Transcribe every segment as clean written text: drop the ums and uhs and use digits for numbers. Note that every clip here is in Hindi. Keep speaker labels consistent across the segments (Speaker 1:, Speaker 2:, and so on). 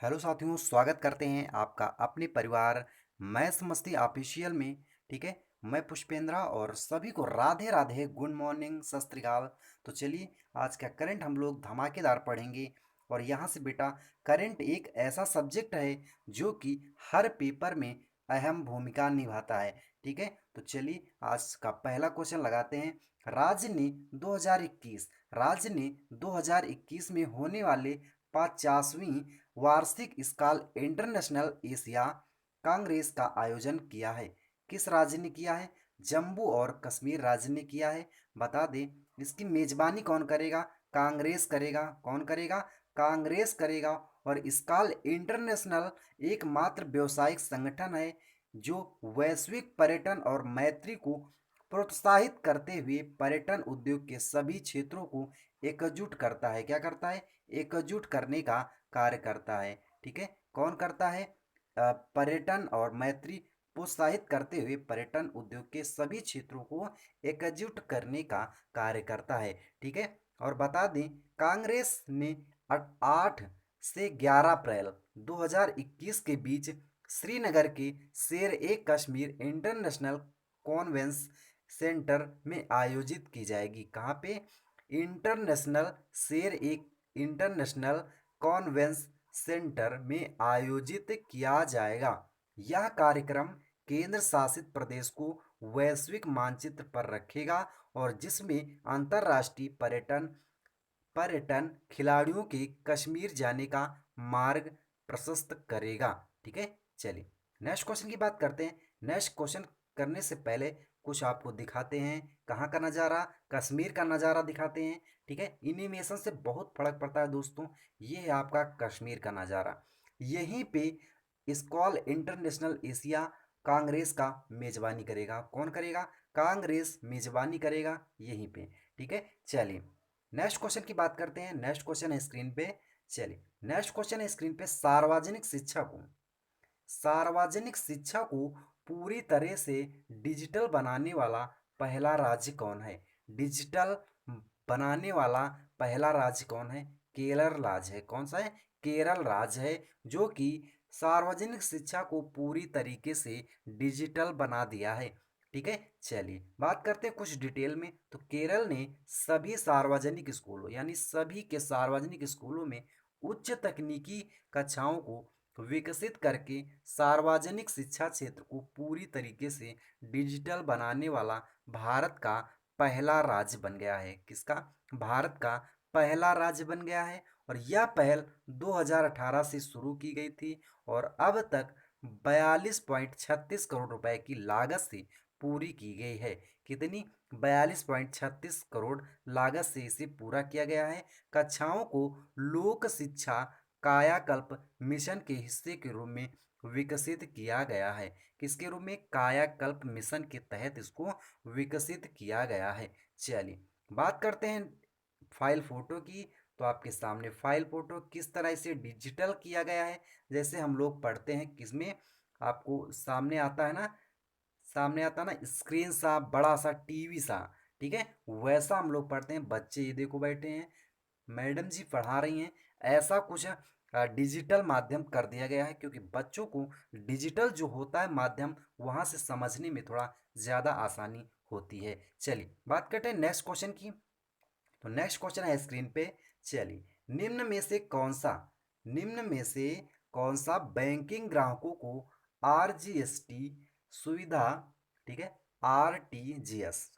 Speaker 1: हेलो साथियों, स्वागत करते हैं आपका अपने परिवार मैं समस्ती ऑफिशियल में। ठीक है। मैं पुष्पेंद्रा और सभी को राधे राधे, गुड मॉर्निंग, सत श्री अकाल। तो चलिए, आज का करंट हम लोग धमाकेदार पढ़ेंगे। और यहाँ से बेटा, करंट एक ऐसा सब्जेक्ट है जो कि हर पेपर में अहम भूमिका निभाता है। ठीक है। तो चलिए, आज का पहला क्वेश्चन लगाते हैं। राज्य ने 2021 में होने वाले 50वीं वार्षिक स्कॉल इंटरनेशनल एशिया कांग्रेस का आयोजन किया है। किस राज्य ने किया है? जम्मू और कश्मीर राज्य ने किया है। बता दें, इसकी मेजबानी कौन करेगा? कांग्रेस करेगा। कौन करेगा? कांग्रेस करेगा। और स्कॉल इंटरनेशनल एकमात्र व्यावसायिक संगठन है जो वैश्विक पर्यटन और मैत्री को प्रोत्साहित करते हुए पर्यटन उद्योग के सभी क्षेत्रों को एकजुट करता है। क्या करता है? एकजुट करने का कार्य करता है। ठीक है। कौन करता है? पर्यटन और मैत्री प्रोत्साहित करते हुए पर्यटन उद्योग के सभी क्षेत्रों को एकजुट करने का कार्य करता है। ठीक है। और बता दें, कांग्रेस ने 8 से 11 अप्रैल 2021 के बीच श्रीनगर के शेर ए कश्मीर इंटरनेशनल कॉन्वेंस सेंटर में आयोजित की जाएगी। कहाँ पे? इंटरनेशनल शेर ए इंटरनेशनल कॉन्वेंस सेंटर में आयोजित किया जाएगा। यह कार्यक्रम केंद्र शासित प्रदेश को वैश्विक मानचित्र पर रखेगा और जिसमें अंतर्राष्ट्रीय पर्यटन पर्यटन खिलाड़ियों के कश्मीर जाने का मार्ग प्रशस्त करेगा। ठीक है। चलिए, नेक्स्ट क्वेश्चन की बात करते हैं। नेक्स्ट क्वेश्चन करने से पहले कुछ आपको दिखाते हैं। कहाँ का नज़ारा? कश्मीर का नज़ारा दिखाते हैं। ठीक है। एनिमेशन से बहुत फर्क पड़ता है दोस्तों। ये है आपका कश्मीर का नज़ारा। यहीं पे स्कॉल इंटरनेशनल एशिया कांग्रेस का मेजबानी करेगा। कौन करेगा? कांग्रेस मेजबानी करेगा यहीं पे। ठीक है। चलिए, नेक्स्ट क्वेश्चन की बात करते हैं। नेक्स्ट क्वेश्चन है स्क्रीन पे। चलिए, नेक्स्ट क्वेश्चन है स्क्रीन पे। सार्वजनिक शिक्षा को पूरी तरह से डिजिटल बनाने वाला पहला राज्य कौन है? डिजिटल बनाने वाला पहला राज्य कौन है? केरल राज्य है। कौन सा है? केरल राज्य है, जो कि सार्वजनिक शिक्षा को पूरी तरीके से डिजिटल बना दिया है। ठीक है। चलिए, बात करते हैं कुछ डिटेल में। तो केरल ने सभी सार्वजनिक स्कूलों, यानी सभी के सार्वजनिक स्कूलों में उच्च तकनीकी कक्षाओं को विकसित करके सार्वजनिक शिक्षा क्षेत्र को पूरी तरीके से डिजिटल बनाने वाला भारत का पहला राज्य बन गया है। किसका? भारत का पहला राज्य बन गया है। और यह पहल 2018 से शुरू की गई थी और अब तक 42.36 करोड़ रुपए की लागत से पूरी की गई है। कितनी? 42.36 करोड़ लागत से इसे पूरा किया गया है। कक्षाओं को लोक शिक्षा कायाकल्प मिशन के हिस्से के रूप में विकसित किया गया है। किसके रूप में? कायाकल्प मिशन के तहत इसको विकसित किया गया है। चलिए, बात करते हैं फाइल फोटो की। तो आपके सामने फाइल फोटो किस तरह से डिजिटल किया गया है, जैसे हम लोग पढ़ते हैं किसमें, आपको सामने आता है ना, सामने आता ना स्क्रीन सा, बड़ा सा टीवी सा। ठीक है। वैसा हम लोग पढ़ते हैं। बच्चे ये देखो बैठे हैं, मैडम जी पढ़ा रही हैं। ऐसा कुछ डिजिटल माध्यम कर दिया गया है, क्योंकि बच्चों को डिजिटल जो होता है माध्यम, वहाँ से समझने में थोड़ा ज़्यादा आसानी होती है। चलिए, बात करते हैं नेक्स्ट क्वेश्चन की। तो नेक्स्ट क्वेश्चन है स्क्रीन पे। चलिए, निम्न में से कौन सा बैंकिंग ग्राहकों को आरजीएसटी सुविधा, ठीक है, आरटीजीएस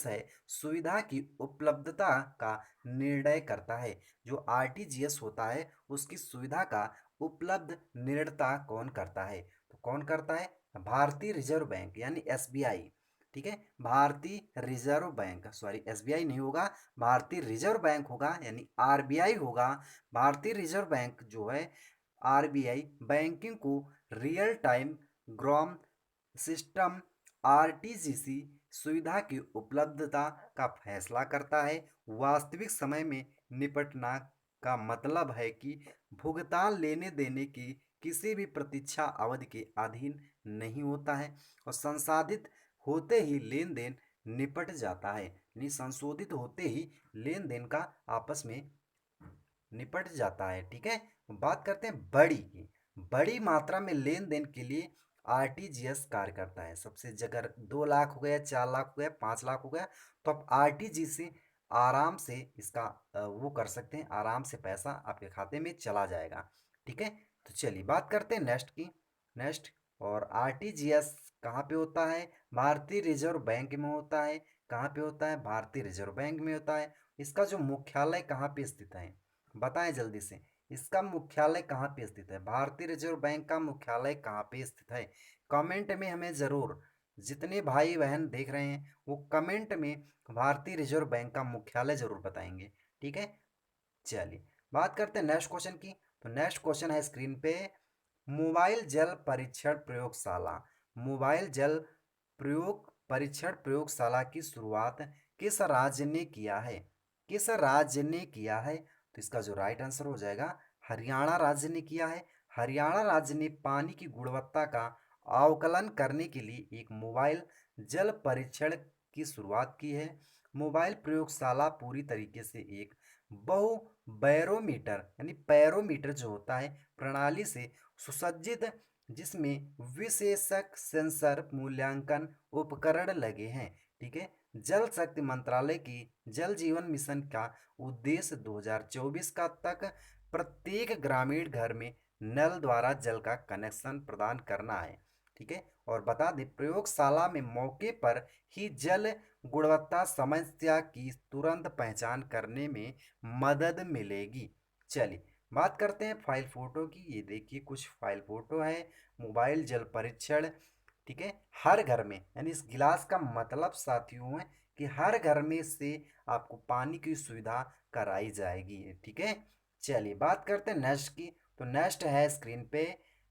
Speaker 1: है, सुविधा की उपलब्धता का निर्णय करता है। जो आरटीजीएस होता है उसकी सुविधा का उपलब्ध निर्णयता कौन करता है? तो कौन करता है? भारतीय रिजर्व बैंक यानी एसबीआई। ठीक है। भारतीय रिजर्व बैंक, सॉरी एसबीआई नहीं होगा, भारतीय रिजर्व बैंक होगा, यानी आरबीआई होगा। भारतीय रिजर्व बैंक जो है, आरबीआई, बैंकिंग को रियल टाइम ग्राम सिस्टम आरटीजीसी सुविधा की उपलब्धता का फैसला करता है। वास्तविक समय में निपटना का मतलब है कि भुगतान लेने देने की किसी भी प्रतीक्षा अवधि के अधीन नहीं होता है और संसाधित होते ही लेन देन निपट जाता है, यानी संशोधित होते ही लेन देन का आपस में निपट जाता है। ठीक है, बात करते हैं बड़ी की। बड़ी मात्रा में लेन देन के लिए आरटीजीएस कार्य करता है। सबसे अगर 2 लाख हो गया, 4 लाख हो गया, 5 लाख हो गया, तो आप आरटीजीएस से आराम से इसका वो कर सकते हैं, आराम से पैसा आपके खाते में चला जाएगा। ठीक है, तो चलिए बात करते हैं नेक्स्ट की। नेक्स्ट, और आरटीजीएस कहाँ पे होता है? भारतीय रिजर्व बैंक में होता है। कहाँ पे होता है? भारतीय रिजर्व बैंक में होता है। इसका जो मुख्यालय कहाँ पे स्थित है, बताएं जल्दी से। इसका मुख्यालय कहाँ पे स्थित है? भारतीय रिजर्व बैंक का मुख्यालय कहाँ पे स्थित है? कमेंट में हमें ज़रूर, जितने भाई बहन देख रहे हैं वो कमेंट में भारतीय रिजर्व बैंक का मुख्यालय ज़रूर बताएंगे। ठीक है, चलिए बात करते हैं नेक्स्ट क्वेश्चन की। तो नेक्स्ट क्वेश्चन है स्क्रीन पे, मोबाइल जल परीक्षण प्रयोगशाला। मोबाइल जल प्रयोग परीक्षण प्रयोगशाला की शुरुआत किस राज्य ने किया है? किस राज्य ने किया है? तो इसका जो राइट आंसर हो जाएगा, हरियाणा राज्य ने किया है। हरियाणा राज्य ने पानी की गुणवत्ता का आकलन करने के लिए एक मोबाइल जल परीक्षण की शुरुआत की है। मोबाइल प्रयोगशाला पूरी तरीके से एक बहु बैरोमीटर यानी पैरोमीटर जो होता है प्रणाली से सुसज्जित, जिसमें विशेषक सेंसर मूल्यांकन उपकरण लगे हैं। ठीक है, जल शक्ति मंत्रालय की जल जीवन मिशन का उद्देश्य 2024 का तक प्रत्येक ग्रामीण घर में नल द्वारा जल का कनेक्शन प्रदान करना है। ठीक है, और बता दें प्रयोगशाला में मौके पर ही जल गुणवत्ता समस्या की तुरंत पहचान करने में मदद मिलेगी। चलिए बात करते हैं फाइल फोटो की। ये देखिए कुछ फाइल फोटो है, मोबाइल जल परीक्षण। ठीक है, हर घर में, यानी इस गिलास का मतलब साथियों है कि हर घर में से आपको पानी की सुविधा कराई जाएगी। ठीक है, चलिए बात करते हैं नेक्स्ट की। तो नेक्स्ट है स्क्रीन पे,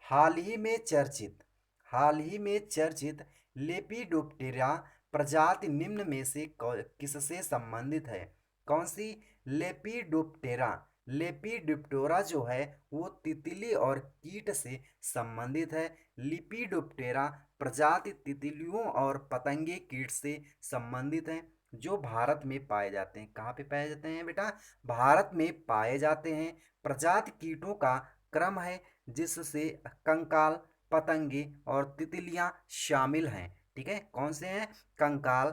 Speaker 1: हाल ही में चर्चित हाल ही में चर्चित लेपिडोप्टेरा प्रजाति निम्न में से किससे संबंधित है? कौन सी? लेपिडोप्टेरा। लेपिडोप्टेरा जो है वो तितली और कीट से संबंधित है। लिपिडोप्टेरा प्रजाति तितलियों और पतंगे कीट से संबंधित है, जो भारत में पाए जाते हैं। कहाँ पे पाए जाते हैं बेटा? भारत में पाए जाते हैं। प्रजाति कीटों का क्रम है जिससे कंकाल, पतंगे और तितलियां शामिल हैं। ठीक है, कौन से हैं? कंकाल,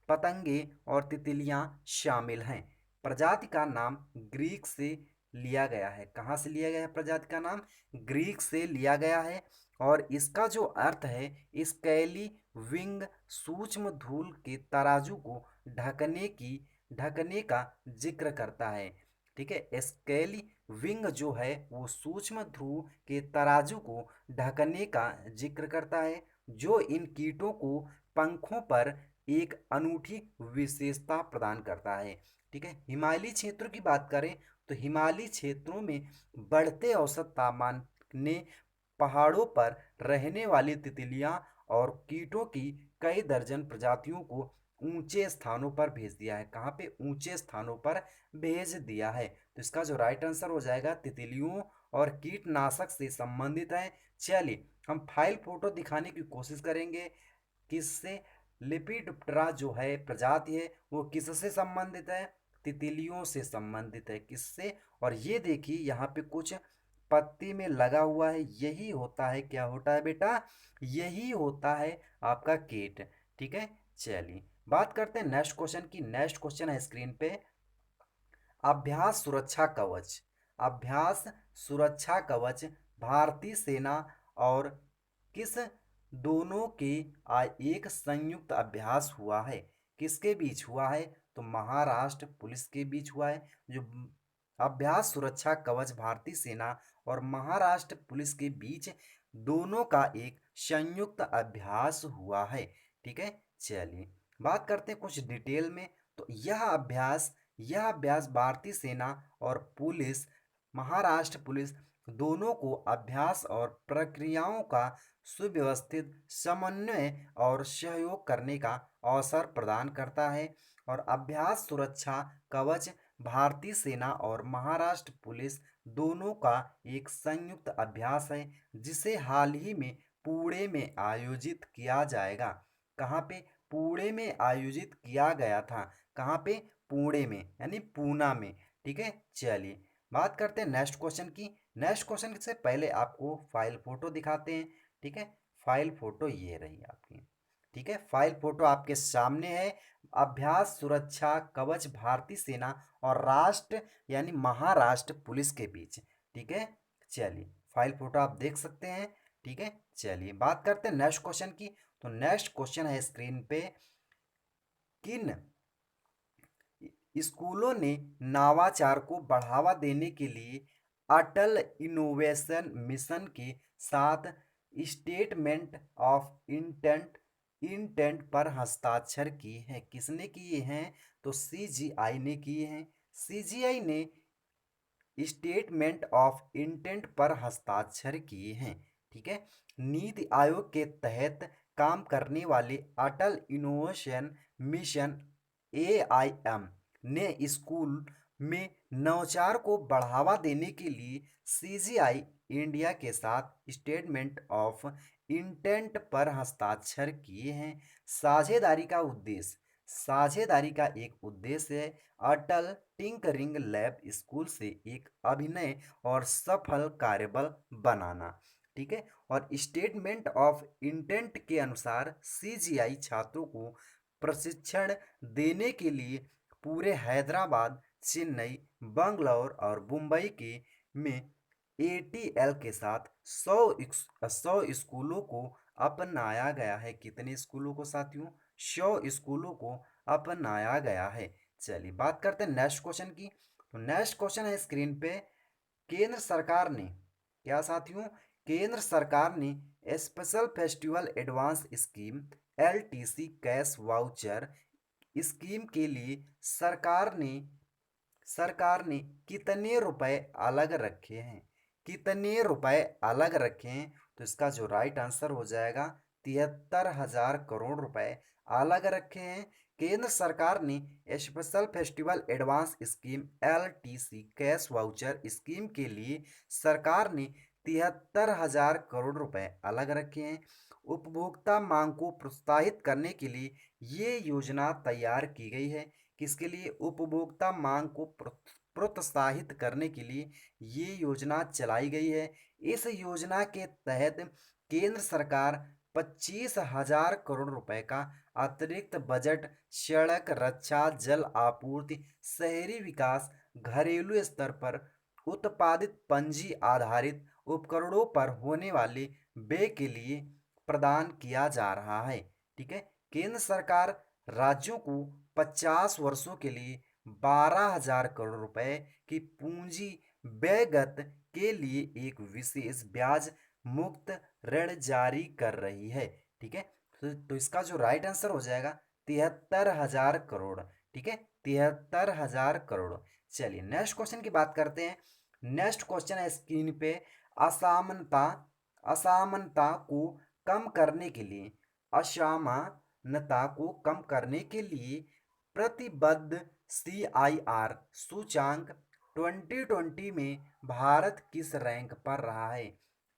Speaker 1: पतंगे और तितलियां शामिल हैं। प्रजाति का नाम ग्रीक से लिया गया है। कहाँ से लिया गया है? प्रजाति का नाम ग्रीक से लिया गया है। और इसका जो अर्थ है, स्केली विंग सूक्ष्म धूल के तराजू को ढकने का जिक्र करता है। ठीक है, स्केली विंग जो है वो सूक्ष्म ध्रुव के तराजू को ढकने का जिक्र करता है, जो इन कीटों को पंखों पर एक अनूठी विशेषता प्रदान करता है। ठीक है, हिमालयी क्षेत्रों की बात करें तो हिमालयी क्षेत्रों में बढ़ते औसत तापमान ने पहाड़ों पर रहने वाली तितलियां और कीटों की कई दर्जन प्रजातियों को ऊंचे स्थानों पर भेज दिया है। कहाँ पे? ऊंचे स्थानों पर भेज दिया है। तो इसका जो राइट आंसर हो जाएगा, तितलियों और कीटनाशक से संबंधित है। चलिए हम फाइल फोटो दिखाने की कोशिश करेंगे। किससे? लिपिडप्टेरा जो है प्रजाति है वो किससे संबंधित है? तितलियों से संबंधित है। किससे? और ये देखिए यहाँ पे कुछ पत्ती में लगा हुआ है, यही होता है, क्या होता है बेटा? यही होता है आपका कीट। ठीक है, चलिए बात करते हैं नेक्स्ट क्वेश्चन की। नेक्स्ट क्वेश्चन है स्क्रीन पे, अभ्यास सुरक्षा कवच। अभ्यास सुरक्षा कवच भारतीय सेना और किस दोनों के एक संयुक्त अभ्यास हुआ है? किसके बीच हुआ है? तो महाराष्ट्र पुलिस के बीच हुआ है। जो अभ्यास सुरक्षा कवच भारतीय सेना और महाराष्ट्र पुलिस के बीच दोनों का एक संयुक्त अभ्यास हुआ है। ठीक है, चलिए बात करते हैं कुछ डिटेल में। तो यह अभ्यास भारतीय सेना और पुलिस, महाराष्ट्र पुलिस दोनों को अभ्यास और प्रक्रियाओं का सुव्यवस्थित समन्वय और सहयोग करने का अवसर प्रदान करता है। और अभ्यास सुरक्षा कवच भारतीय सेना और महाराष्ट्र पुलिस दोनों का एक संयुक्त अभ्यास है, जिसे हाल ही में पुणे में आयोजित किया जाएगा। कहाँ पे? पुणे में आयोजित किया गया था। कहाँ पे? पुणे में, यानी पूना में। ठीक है, चलिए बात करते हैं नेक्स्ट क्वेश्चन की। नेक्स्ट क्वेश्चन से पहले आपको फाइल फोटो दिखाते हैं। ठीक है, फाइल फोटो ये रही आपकी। ठीक है, फाइल फोटो आपके सामने है। अभ्यास सुरक्षा कवच भारतीय सेना और राष्ट्र यानी महाराष्ट्र पुलिस के बीच। ठीक है, चलिए फाइल फोटो आप देख सकते हैं। ठीक है, चलिए बात करते हैं नेक्स्ट क्वेश्चन की। तो नेक्स्ट क्वेश्चन है स्क्रीन पे, किन स्कूलों ने नवाचार को बढ़ावा देने के लिए अटल इनोवेशन मिशन के साथ स्टेटमेंट ऑफ इंटेंट इंटेंट पर हस्ताक्षर किए हैं? किसने किए हैं? तो सीजीआई ने किए हैं। सीजीआई ने स्टेटमेंट ऑफ इंटेंट पर हस्ताक्षर किए हैं। ठीक है, नीति आयोग के तहत काम करने वाले अटल इनोवेशन मिशन एआईएम ने स्कूल में नवाचार को बढ़ावा देने के लिए सीजीआई इंडिया के साथ स्टेटमेंट ऑफ इंटेंट पर हस्ताक्षर किए हैं। साझेदारी का उद्देश्य, साझेदारी का एक उद्देश्य है अटल टिंकरिंग लैब स्कूल से एक अभिनय और सफल कार्यबल बनाना। ठीक है, और स्टेटमेंट ऑफ इंटेंट के अनुसार सीजीआई छात्रों को प्रशिक्षण देने के लिए पूरे हैदराबाद, चेन्नई, बंगलौर और मुंबई के में एटीएल के साथ 100 स्कूलों को अपनाया गया है। कितने स्कूलों को साथियों? 100 स्कूलों को अपनाया गया है। चलिए बात करते हैं नेक्स्ट क्वेश्चन की। तो नेक्स्ट क्वेश्चन है स्क्रीन पे, केंद्र सरकार ने क्या साथियों? केंद्र सरकार ने special festival advance scheme LTC cash voucher scheme के लिए सरकार ने कितने रुपए अलग रखे हैं? कितने रुपए अलग रखे हैं? तो इसका जो राइट आंसर हो जाएगा 73,000 करोड़ रुपए अलग रखे हैं। केंद्र सरकार ने special festival advance scheme LTC cash voucher scheme के लिए सरकार ने 73,000 करोड़ रुपए अलग रखे हैं। उपभोक्ता मांग को प्रोत्साहित करने के लिए ये योजना तैयार की गई है। किसके लिए? उपभोक्ता मांग को प्रोत्साहित करने के लिए ये योजना चलाई गई है। इस योजना के तहत केंद्र सरकार 25,000 करोड़ रुपए का अतिरिक्त बजट सड़क रक्षा, जल आपूर्ति, शहरी विकास, घरेलू स्तर पर उत्पादित पंजी आधारित उपकरणों पर होने वाले व्यय के लिए प्रदान किया जा रहा है। ठीक है, केंद्र सरकार राज्यों को 50 वर्षों के लिए 12,000 करोड़ रुपए की पूंजी व्ययगत के लिए एक विशेष ब्याज मुक्त ऋण जारी कर रही है। ठीक है, तो इसका जो राइट आंसर हो जाएगा 73,000 करोड़। ठीक है, 73,000 करोड़। चलिए नेक्स्ट क्वेश्चन की बात करते हैं। नेक्स्ट क्वेश्चन है स्क्रीन पे, असमानता असमानता को कम करने के लिए असमानता को कम करने के लिए प्रतिबद्ध सीआईआर सूचांक 2020 में भारत किस रैंक पर रहा है?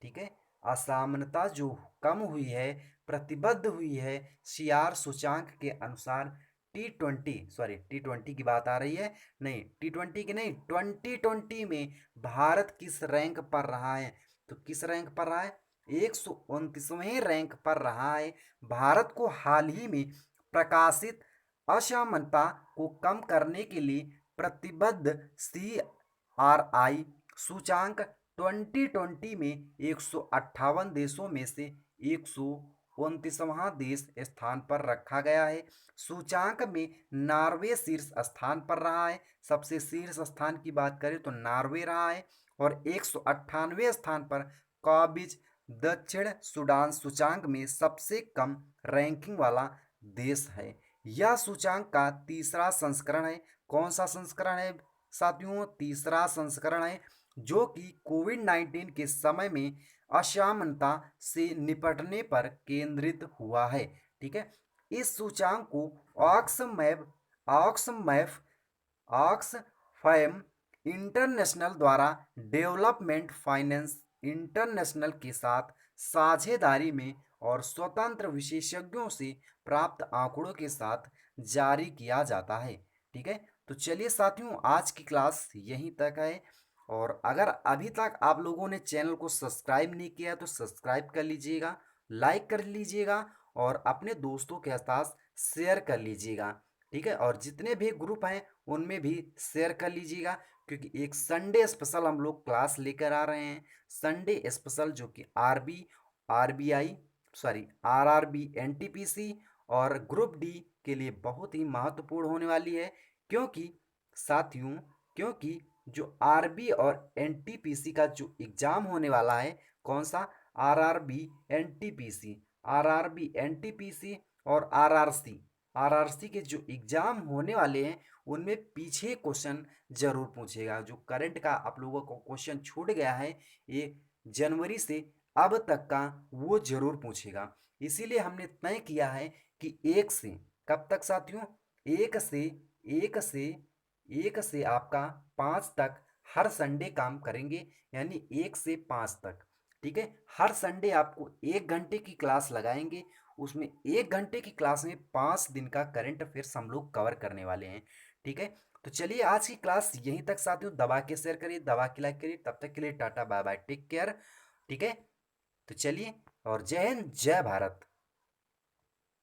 Speaker 1: ठीक है, असमानता जो कम हुई है, प्रतिबद्ध हुई है सीआर सूचांक के अनुसार टी ट्वेंटी की बात आ रही है, नहीं टी20 की नहीं, 2020 में भारत किस रैंक पर रहा है? तो किस रैंक पर रहा है? 129वें रैंक पर रहा है। भारत को हाल ही में प्रकाशित असमानता को कम करने के लिए प्रतिबद्ध सीआरआई सूचांक 2020 में 158 देशों में से 129वां देश स्थान पर रखा गया है। सूचांक में नॉर्वे शीर्ष स्थान पर रहा है। सबसे शीर्ष स्थान की बात करें तो नॉर्वे रहा है। और 198वें स्थान पर काबिज दक्षिण सूडान सूचांक में सबसे कम रैंकिंग वाला देश है। यह सूचांक का तीसरा संस्करण है। कौन सा संस्करण है साथियों? तीसरा संस्करण है, जो कि कोविड-19 के समय में असमानता से निपटने पर केंद्रित हुआ है। ठीक है, इस सूचांक को ऑक्समैप ऑक्सफैम इंटरनेशनल द्वारा डेवलपमेंट फाइनेंस इंटरनेशनल के साथ साझेदारी में और स्वतंत्र विशेषज्ञों से प्राप्त आंकड़ों के साथ जारी किया जाता है। ठीक है, तो चलिए साथियों, आज की क्लास यहीं तक है और अगर अभी तक आप लोगों ने चैनल को सब्सक्राइब नहीं किया तो सब्सक्राइब कर लीजिएगा, लाइक कर लीजिएगा और अपने दोस्तों के साथ शेयर कर लीजिएगा। ठीक है, और जितने भी ग्रुप हैं उनमें भी शेयर कर लीजिएगा, क्योंकि एक संडे स्पेशल हम लोग क्लास लेकर आ रहे हैं। संडे स्पेशल जो कि आरबीआई आरआरबी एनटीपीसी और ग्रुप डी के लिए बहुत ही महत्वपूर्ण होने वाली है। क्योंकि साथियों, क्योंकि जो आरबी और एनटीपीसी का जो एग्ज़ाम होने वाला है, कौन सा, आरआरबी एनटीपीसी, आरआरबी एनटीपीसी और आरआरसी, आरआरसी के जो एग्ज़ाम होने वाले हैं उनमें पीछे क्वेश्चन जरूर पूछेगा। जो करंट का आप लोगों को क्वेश्चन छूट गया है ये जनवरी से अब तक का, वो जरूर पूछेगा। इसीलिए हमने तय किया है कि एक से, कब तक साथियों, एक से एक से एक से आपका पाँच तक हर संडे काम करेंगे, यानी एक से पाँच तक। ठीक है, हर संडे आपको 1 घंटे की क्लास लगाएंगे। उसमें 1 घंटे की क्लास में 5 दिन का करंट अफेयर्स हम लोग कवर करने वाले हैं। ठीक है, तो चलिए आज की क्लास यहीं तक साथियों। दबा के शेयर करिए, दबा के लाइक करिए। तब तक के लिए tata bye bye, take care. ठीक है, तो चलिए, और जय हिंद, जय भारत।